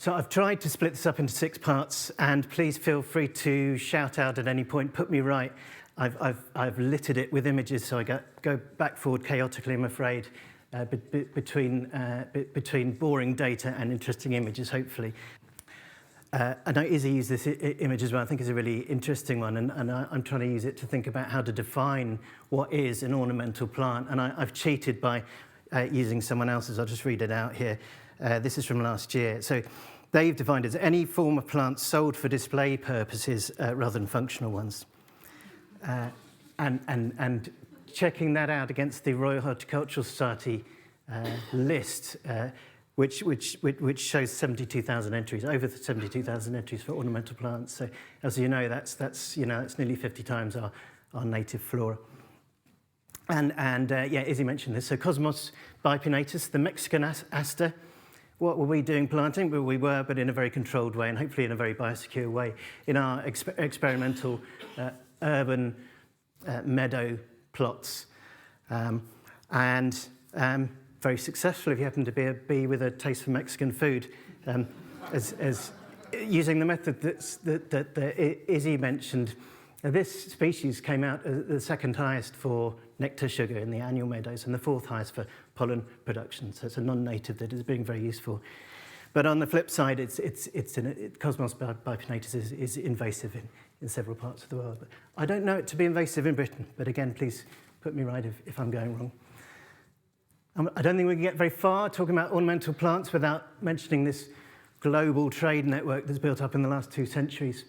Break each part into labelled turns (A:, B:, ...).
A: So I've tried to split this up into 6 parts, and please feel free to shout out at any point, put me right. I've littered it with images, so I go back forward chaotically, I'm afraid, between boring data and interesting images, hopefully. I know Izzy used this image as well. I think it's a really interesting one, and I'm trying to use it to think about how to define what is an ornamental plant. And I've cheated by using someone else's. I'll just read it out here. This is from last year. So they've defined it as any form of plant sold for display purposes rather than functional ones. And checking that out against the Royal Horticultural Society list, which shows 72,000 entries, over 72,000 entries for ornamental plants. So as you know, that's nearly 50 times our native flora. And yeah, Izzy mentioned this. So Cosmos bipinnatus, the Mexican aster. What were we doing planting? Well, we were, but in a very controlled way, and hopefully in a very biosecure way, in our experimental urban meadow plots. Very successful if you happen to be a bee with a taste for Mexican food, as using the method that Izzy mentioned. This species came out the second highest for nectar sugar in the annual meadows and the 4th highest for pollen production. So it's a non-native that is being very useful. But on the flip side, Cosmos bipinnatus is invasive in several parts of the world. But I don't know it to be invasive in Britain, but again, please put me right if I'm going wrong. I don't think we can get very far talking about ornamental plants without mentioning this global trade network that's built up in the last 2 centuries,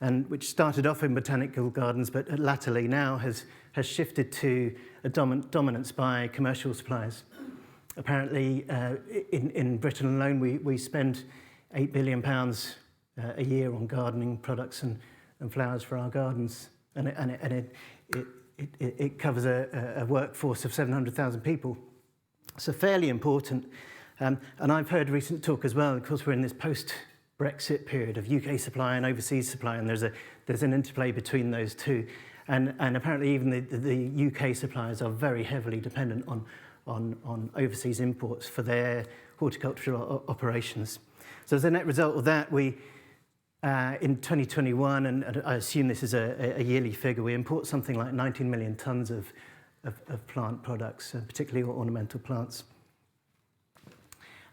A: and which started off in botanical gardens, but latterly now has shifted to a dominance by commercial suppliers. Apparently, in Britain alone, we spend £8 billion a year on gardening products and flowers for our gardens, and it covers a workforce of 700,000 people. So fairly important. And I've heard recent talk as well. Of course, we're in this post-Brexit period of UK supply and overseas supply, and there's an interplay between those two. And apparently, even the UK suppliers are very heavily dependent on overseas imports for their horticultural operations. So as a net result of that, we in 2021, and I assume this is a yearly figure, we import something like 19 million tonnes of plant products, particularly ornamental plants.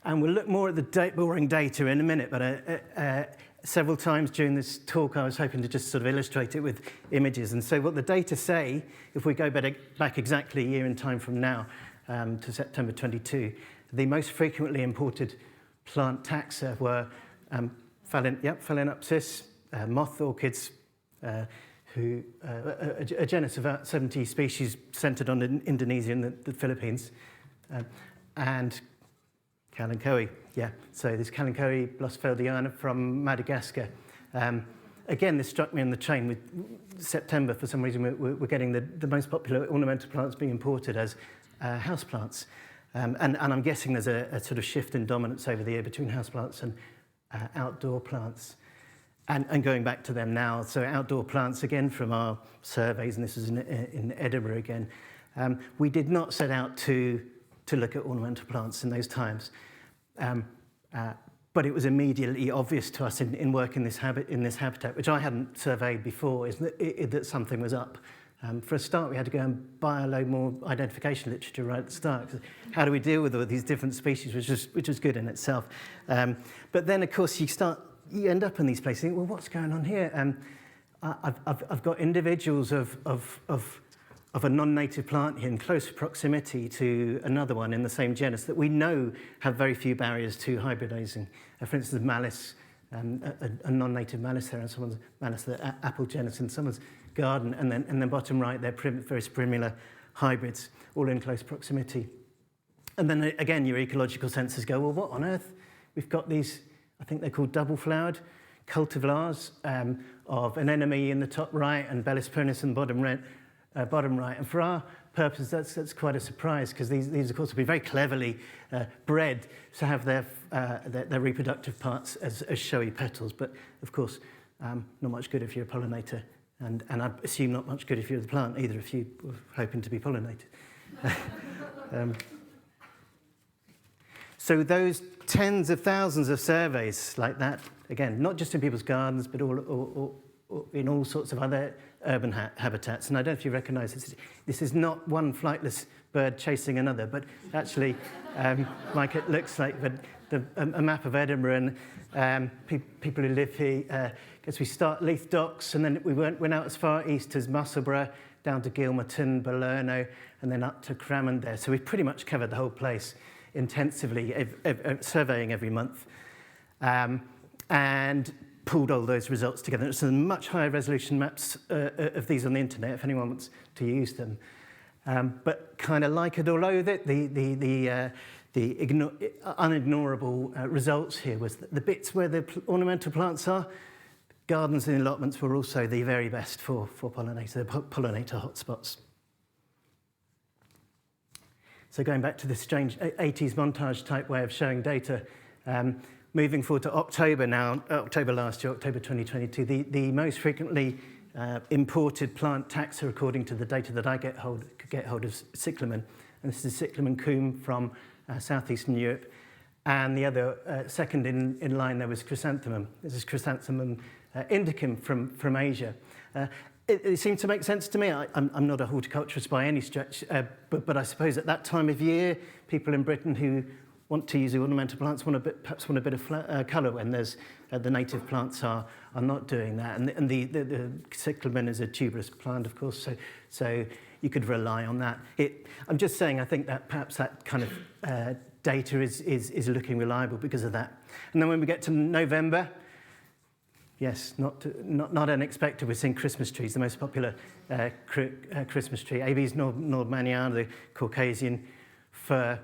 A: And we'll look more at the boring data in a minute, but several times during this talk I was hoping to just sort of illustrate it with images. And so what the data say, if we go back exactly a year in time from now to September 22, the most frequently imported plant taxa were Phalaenopsis, moth orchids, a genus of about 70 species centred on Indonesia and the Philippines, and Kalanchoe, yeah. So this Kalanchoe blossfeldiana from Madagascar. Again, this struck me on the train with September. For some reason, we're getting the most popular ornamental plants being imported as houseplants. And I'm guessing there's a sort of shift in dominance over the year between houseplants and outdoor plants. And going back to them now, so outdoor plants, again, from our surveys, and this is in Edinburgh again, we did not set out to look at ornamental plants in those times. But it was immediately obvious to us in work in this habitat, which I hadn't surveyed before, is that something was up. For a start, we had to go and buy a load more identification literature right at the start. How do we deal with all these different species, which was good in itself. But then, of course, you end up in these places, think, well, what's going on here? I've got individuals of a non-native plant here in close proximity to another one in the same genus that we know have very few barriers to hybridizing. For instance, malice, a non-native malice there, and someone's malice, the apple genus in someone's garden, and then bottom right, they're various primula hybrids, all in close proximity. And then again, your ecological sensors go, well, what on earth? We've got these, I think they're called double-flowered cultivars of anemone in the top right and Bellis prunus in the bottom right. And for our purpose, that's quite a surprise, because these of course will be very cleverly bred to have their reproductive parts as showy petals. But of course, not much good if you're a pollinator, and I assume not much good if you're the plant either, if you were hoping to be pollinated. So those tens of thousands of surveys like that, again, not just in people's gardens, but all in all sorts of other urban habitats. And I don't know if you recognise this is not one flightless bird chasing another, but actually, like it looks like, but a map of Edinburgh and people who live here. Because we start Leith Docks, and then we went out as far east as Musselburgh, down to Gilmerton, Balerno, and then up to Cramond there. So we've pretty much covered the whole place intensively, surveying every month, and pulled all those results together. So much higher resolution maps of these on the internet if anyone wants to use them. But kind of like it or loathe it, the unignorable results here was that the bits where the ornamental plants are, gardens and allotments were also the very best for pollinators, the pollinator hotspots. So going back to this strange 80s montage type way of showing data, moving forward to October now, October last year, October 2022, the most frequently imported plant taxa according to the data that I could get hold of cyclamen. And this is cyclamen coum from southeastern Europe. And the other second in line there was chrysanthemum. This is chrysanthemum indicum from Asia. It seemed to make sense to me. I'm not a horticulturist by any stretch, but I suppose at that time of year, people in Britain who want to use ornamental plants perhaps want a bit of colour when there's the native plants are not doing that. And the cyclamen is a tuberous plant, of course, so you could rely on that. I'm just saying, I think that perhaps that kind of data is looking reliable because of that. And then when we get to November, yes, not unexpected, we're seeing Christmas trees, the most popular Christmas tree. Abies nordmanniana, the Caucasian fir,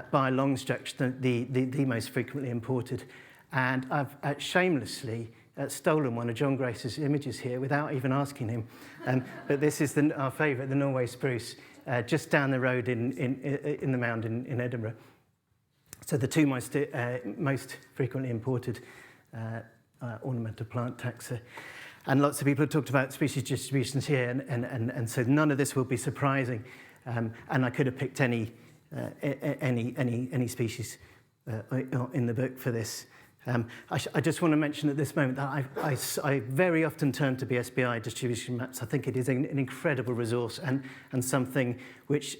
A: by a long stretch, the most frequently imported. And I've shamelessly stolen one of John Grace's images here without even asking him. But this is our favourite, the Norway spruce, just down the road in the mound in Edinburgh. So the two most frequently imported ornamental plant taxa. And lots of people have talked about species distributions here, and so none of this will be surprising. And I could have picked any species in the book for this. I just want to mention at this moment that I very often turn to BSBI distribution maps. I think it is an incredible resource and something which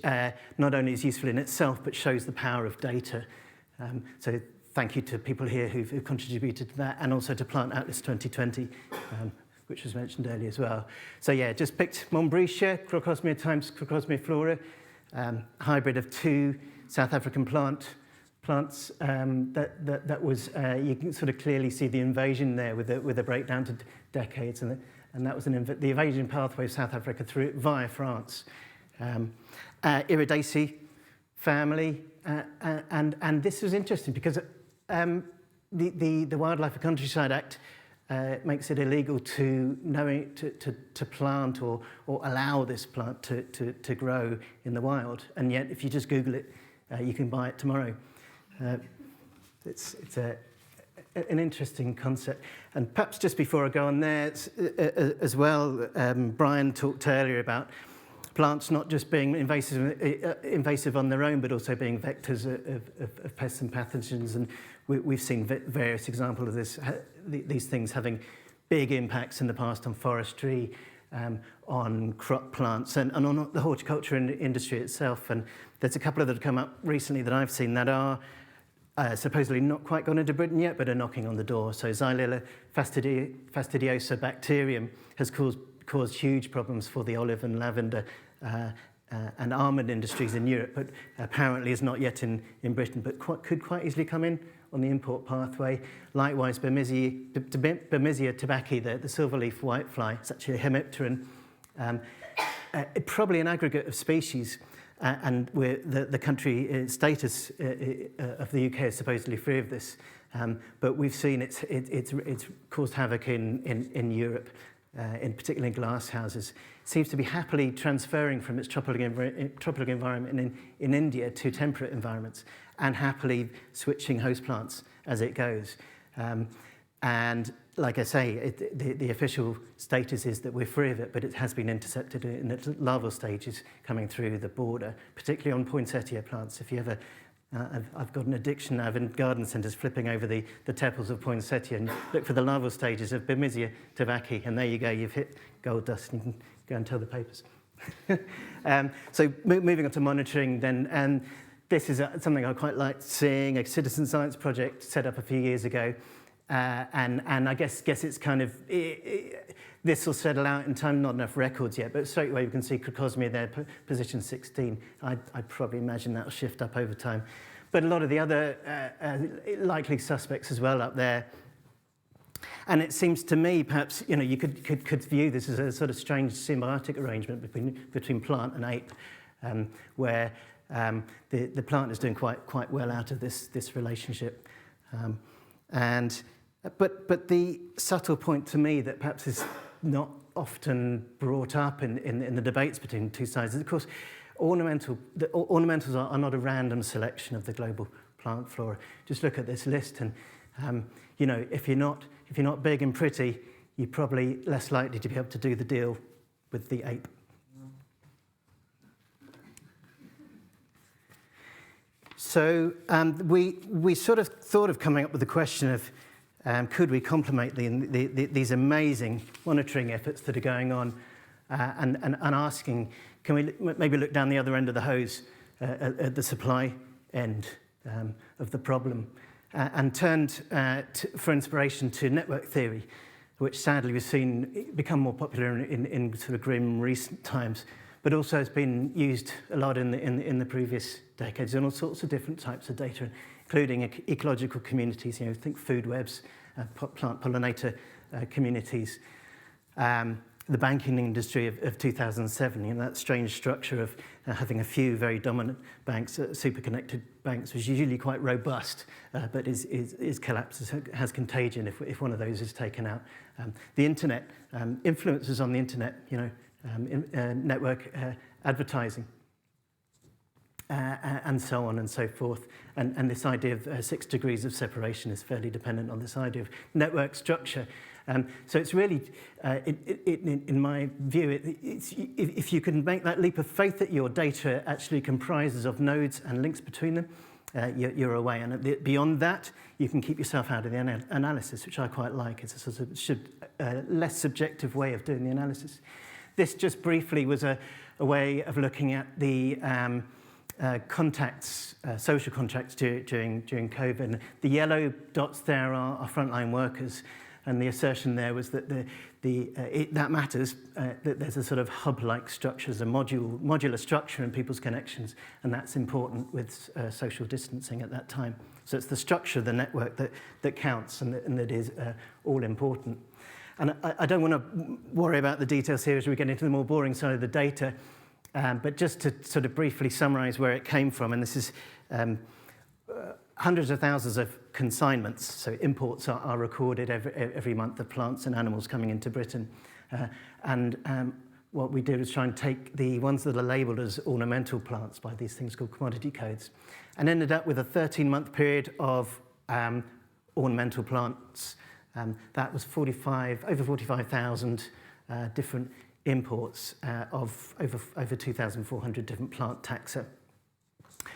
A: not only is useful in itself, but shows the power of data. So thank you to people here who've contributed to that, and also to Plant Atlas 2020, which was mentioned earlier as well. So yeah, just picked Montbretia, Crocosmia times Crocosmia flora, hybrid of two South African plants. That was, you can sort of clearly see the invasion there with a breakdown to decades, and that was the invasion pathway of South Africa via France. Iridaceae family, and this was interesting because the Wildlife and Countryside Act makes it illegal to plant or allow this plant to grow in the wild, and yet if you just Google it, you can buy it tomorrow. It's an interesting concept. And perhaps just before I go on there, as well, Brian talked earlier about plants not just being invasive on their own, but also being vectors of pests and pathogens. And we've seen various examples of this, these things having big impacts in the past on forestry, on crop plants, and on the horticulture industry itself. And there's a couple that have come up recently that I've seen that are supposedly not quite gone into Britain yet, but are knocking on the door. So Xylella fastidiosa bacterium has caused huge problems for the olive and lavender and almond industries in Europe, but apparently is not yet in Britain, but could quite easily come in on the import pathway. Likewise, Bermisia tabaccae, the silverleaf whitefly, it's actually a hemipteran, probably an aggregate of species, and the country status of the UK is supposedly free of this, but we've seen it's caused havoc in Europe, in particular in glass houses. It seems to be happily transferring from its tropical environment in India to temperate environments, and happily switching host plants as it goes. And like I say, the official status is that we're free of it, but it has been intercepted in its larval stages coming through the border, particularly on poinsettia plants. If you ever I've got an addiction now in garden centres flipping over the tepals of poinsettia and look for the larval stages of Bemisia tabacci, and there you go, you've hit gold dust, and you can go and tell the papers. So moving on to monitoring then, and this is something I quite like seeing, a citizen science project set up a few years ago, and I guess it's kind of, this will settle out in time, not enough records yet, but straight away we can see Crocosmia there, position 16. I'd probably imagine that'll shift up over time. But a lot of the other likely suspects as well up there. And it seems to me, perhaps, you could view this as a sort of strange symbiotic arrangement between plant and ape, where the plant is doing quite well out of this relationship. But the subtle point to me that perhaps is not often brought up in the debates between two sides is, of course, ornamentals are not a random selection of the global plant flora. Just look at this list, and if you're not big and pretty, you're probably less likely to be able to do the deal with the ape. So we sort of thought of coming up with the question of could we complement these amazing monitoring efforts that are going on, and asking, can we maybe look down the other end of the hose at the supply end of the problem, and turned for inspiration to network theory, which sadly we've seen become more popular in sort of grim recent times, but also has been used a lot in the previous decades in all sorts of different types of data, including ecological communities, think food webs, plant pollinator communities, the banking industry of 2007, that strange structure of having a few very dominant banks, super-connected banks, which is usually quite robust, but is collapses, has contagion if one of those is taken out. The internet, influences on the internet, network advertising, and so on and so forth. And this idea of 6 degrees of separation is fairly dependent on this idea of network structure. So it's really, in my view, if you can make that leap of faith that your data actually comprises of nodes and links between them, you're away. And beyond that, you can keep yourself out of the analysis, which I quite like. It's a sort of less subjective way of doing the analysis. This just briefly was a way of looking at the contacts, social contacts during COVID. The yellow dots there are frontline workers, and the assertion there was that that matters, that there's a sort of hub-like structure, there's a modular structure in people's connections, and that's important with social distancing at that time. So it's the structure of the network that counts, and that is all important. And I don't want to worry about the details here as we get into the more boring side of the data, but just to sort of briefly summarize where it came from, and this is hundreds of thousands of consignments, so imports are recorded every month of plants and animals coming into Britain. What we did was try and take the ones that are labelled as ornamental plants by these things called commodity codes, and ended up with a 13-month period of ornamental plants. That was over 45,000 different imports of over 2,400 different plant taxa.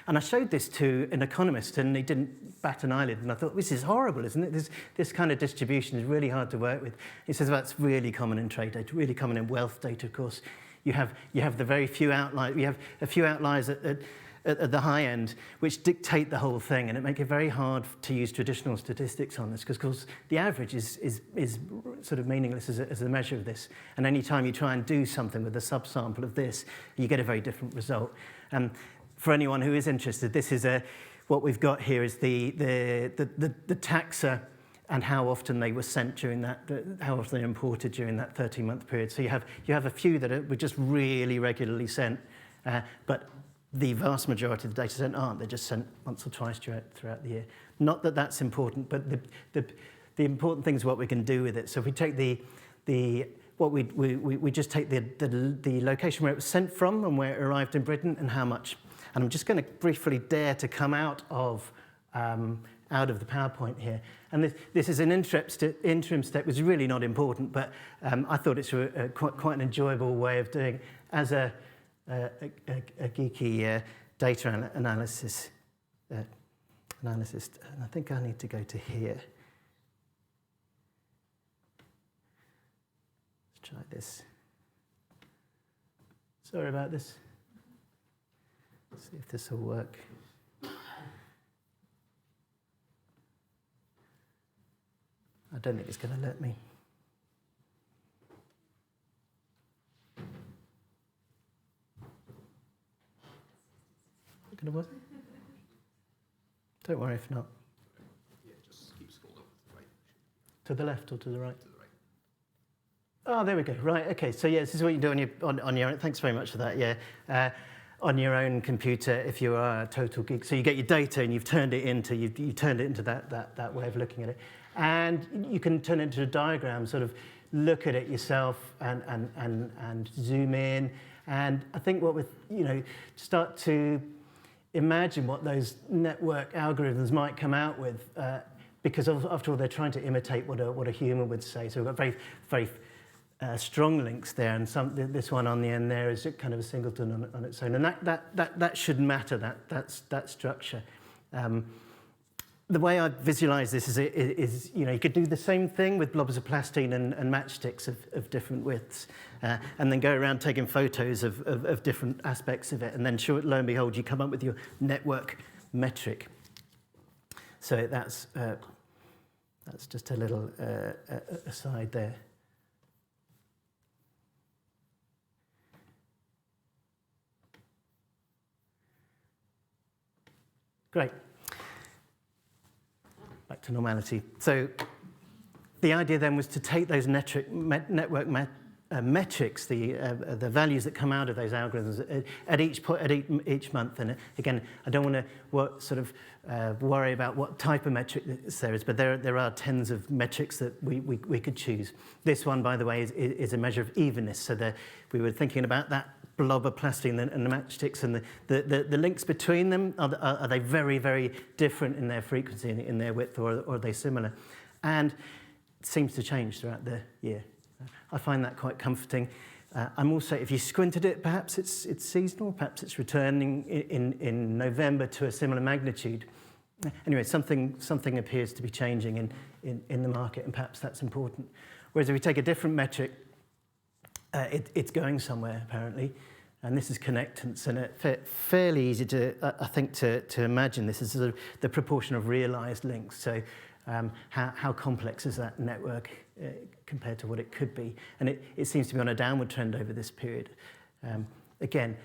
A: And I showed this to an economist, and he didn't bat an eyelid, and I thought, this is horrible, isn't it? This kind of distribution is really hard to work with. He says, well, that's really common in trade data, really common in wealth data, of course. You have the very few outliers, you have a few outliers at the high end, which dictate the whole thing, and it makes it very hard to use traditional statistics on this, because of course the average is sort of meaningless as a measure of this. And any time you try and do something with a subsample of this, you get a very different result. For anyone who is interested, this is what we've got here is the taxa and how often they were sent during that, how often they imported during that 13-month period. So you have a few that were just really regularly sent, but the vast majority of the data sent aren't. They're just sent once or twice throughout the year. Not that that's important, but the important thing is what we can do with it. So if we take we just take the location where it was sent from and where it arrived in Britain and how much. And I'm just going to briefly dare to come out of the PowerPoint here. And this is an interim step, which is really not important, but I thought it's quite an enjoyable way of doing as a geeky data analysis analysis, and I think I need to go to here. Let's try this. Sorry about this. Let's see if this will work. I don't think it's going to let me. Going to work? Don't worry if not.
B: Yeah, just keep scrolling right.
A: To the left or to the right?
B: To the right.
A: Oh, there we go. Right. Okay. So yeah, this is what you do on your own. Thanks very much for that. Yeah, on your own computer, if you are a total geek. So you get your data and you've turned it into that way of looking at it, and you can turn it into a diagram. Sort of look at it yourself and zoom in. And I think what with start to imagine what those network algorithms might come out with, because after all, they're trying to imitate what a human would say. So we've got very strong links there, and this one on the end there is kind of a singleton on its own, and that should matter. That structure. The way I visualize this is you could do the same thing with blobs of plastine and matchsticks of different widths, and then go around taking photos of different aspects of it, and then lo and behold, you come up with your network metric. So that's just a little aside there. Great. Back to normality. So the idea then was to take those network metrics, the values that come out of those algorithms at each month. And again, I don't want to worry about what type of metric there is, but there are tens of metrics that we could choose. This one, by the way, is a measure of evenness. So we were thinking about that blob of plastine and the matchsticks, and the links between them, are they very, very different in their frequency, in their width, or are they similar? And it seems to change throughout the year. I find that quite comforting. I'm also, if you squinted it, perhaps it's seasonal, perhaps it's returning in November to a similar magnitude. Anyway, something appears to be changing in the market, and perhaps that's important. Whereas if we take a different metric, it's going somewhere, apparently. And this is connectance, and it's fairly easy to, I think, to imagine this is the proportion of realized links. So how complex is that network compared to what it could be? And it seems to be on a downward trend over this period. Again,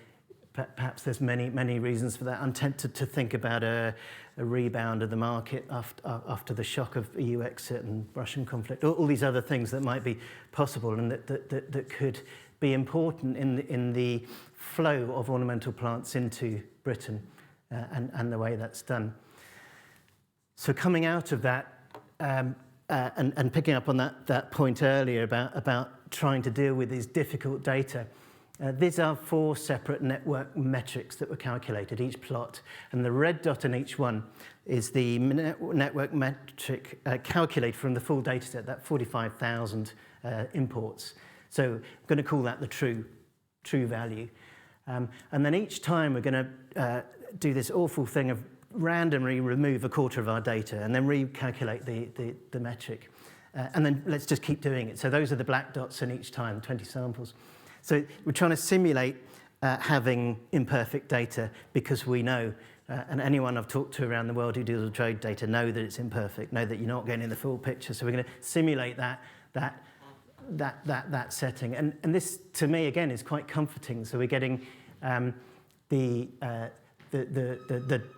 A: perhaps there's many reasons for that. I'm tempted to think about a rebound of the market after the shock of EU exit and Russian conflict, all these other things that might be possible and that could be important in the flow of ornamental plants into Britain and the way that's done. So coming out of that, and picking up on that point earlier about trying to deal with these difficult data, these are 4 separate network metrics that were calculated, each plot, and the red dot in each one is the network metric calculated from the full data set, that 45,000 imports. So I'm going to call that the true value. And then each time we're going to do this awful thing of randomly remove a quarter of our data and then recalculate the metric. And then let's just keep doing it. So those are the black dots in each time, 20 samples. So we're trying to simulate having imperfect data because we know, and anyone I've talked to around the world who deals with trade data know that it's imperfect, know that you're not getting the full picture. So we're going to simulate that setting. And this, to me, again, is quite comforting. So we're getting the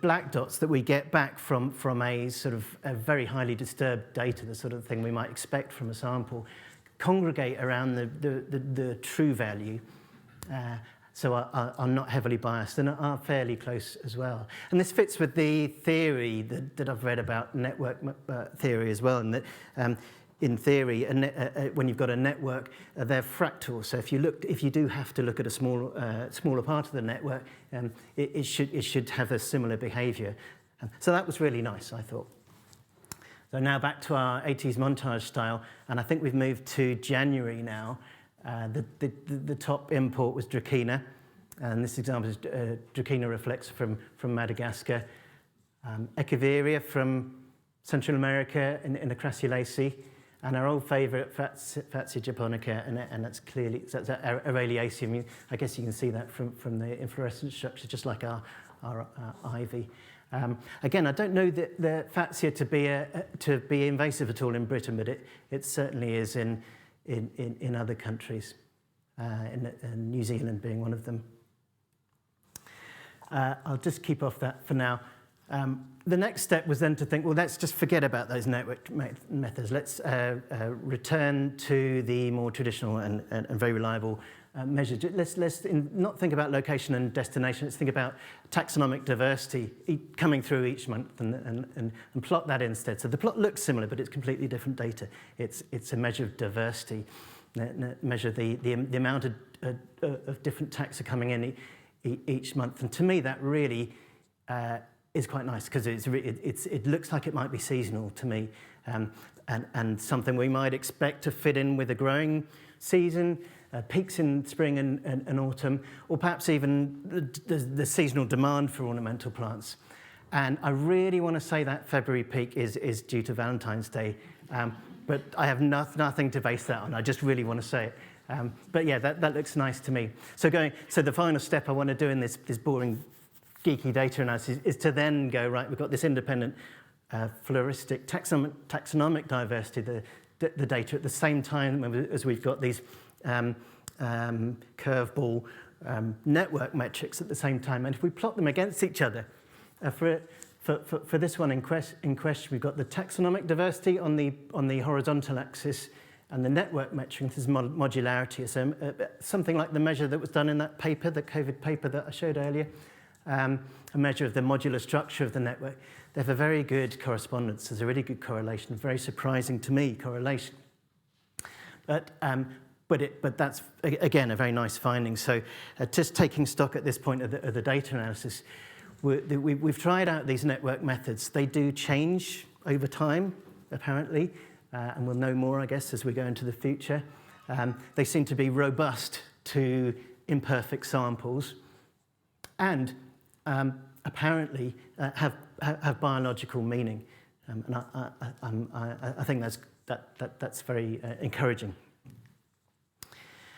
A: black dots that we get back from a sort of a very highly disturbed data, the sort of thing we might expect from a sample, congregate around the true value, so are not heavily biased and are fairly close as well. And this fits with the theory that I've read about network theory as well, and that in theory, when you've got a network, they're fractal. So if you do have to look at a smaller part of the network, it should have a similar behaviour. So that was really nice, I thought. So now back to our 80s montage style, and I think we've moved to January now. The top import was Dracaena, and this example is Dracaena reflexa from Madagascar. Echeveria from Central America in Acrassiolaceae, and our old favourite Fatsia japonica, and that's clearly that's Aureliaceae. I guess you can see that from the inflorescence structure, just like our ivy. Again, I don't know that the Fatsia to be invasive at all in Britain, but it certainly is in other countries, in New Zealand being one of them. I'll just keep off that for now. The next step was then to think, well, let's just forget about those network methods. Let's return to the more traditional and very reliable measures. Let's not think about location and destination. Let's think about taxonomic diversity coming through each month and plot that instead. So the plot looks similar, but it's completely different data. It's a measure of diversity, measure the amount of different taxa coming in each month. And to me, that really is quite nice, because it looks like it might be seasonal to me, and something we might expect to fit in with a growing season, peaks in spring and autumn, or perhaps even the seasonal demand for ornamental plants. And I really want to say that February peak is due to Valentine's Day, but I have nothing to base that on. I just really want to say it. But yeah, that looks nice to me. So the final step I want to do in this boring geeky data analysis is to then go, right, we've got this independent floristic taxonomic diversity, the data at the same time as we've got these curveball network metrics at the same time. And if we plot them against each other, for this one in question, we've got the taxonomic diversity on the horizontal axis, and the network metric is modularity. So something like the measure that was done in that paper, the COVID paper that I showed earlier. A measure of the modular structure of the network. They have a very good correspondence. There's a really good correlation, very surprising to me correlation. But that's, again, a very nice finding. So just taking stock at this point of the data analysis, we've tried out these network methods. They do change over time, apparently, and we'll know more, I guess, as we go into the future. They seem to be robust to imperfect samples, and apparently have biological meaning, and I think that's very encouraging.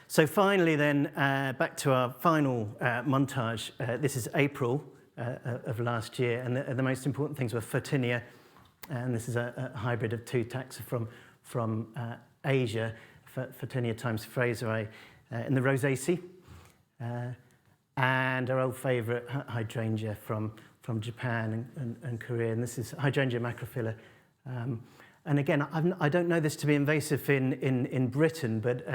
A: So finally, then back to our final montage. This is April of last year, and the most important things were Photinia, and this is a hybrid of two taxa from Asia, Photinia times fraseri in the Rosaceae. And our old favourite hydrangea from Japan and Korea, and this is hydrangea macrophylla. And again, I don't know this to be invasive in Britain, but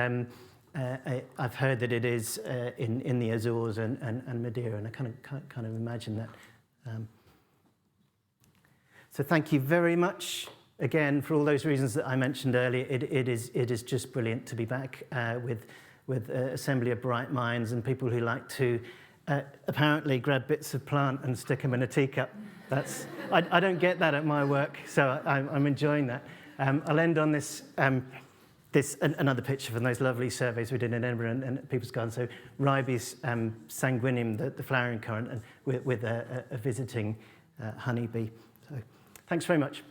A: I've heard that it is in the Azores and Madeira, and I kind of imagine that. So thank you very much again for all those reasons that I mentioned earlier. It is just brilliant to be back with an assembly of bright minds and people who like to apparently grab bits of plant and stick them in a teacup. I don't get that at my work, so I'm enjoying that. I'll end on this another picture from those lovely surveys we did in Edinburgh and People's Garden. So Ribes sanguineum, the flowering currant, and with a visiting honeybee. So thanks very much.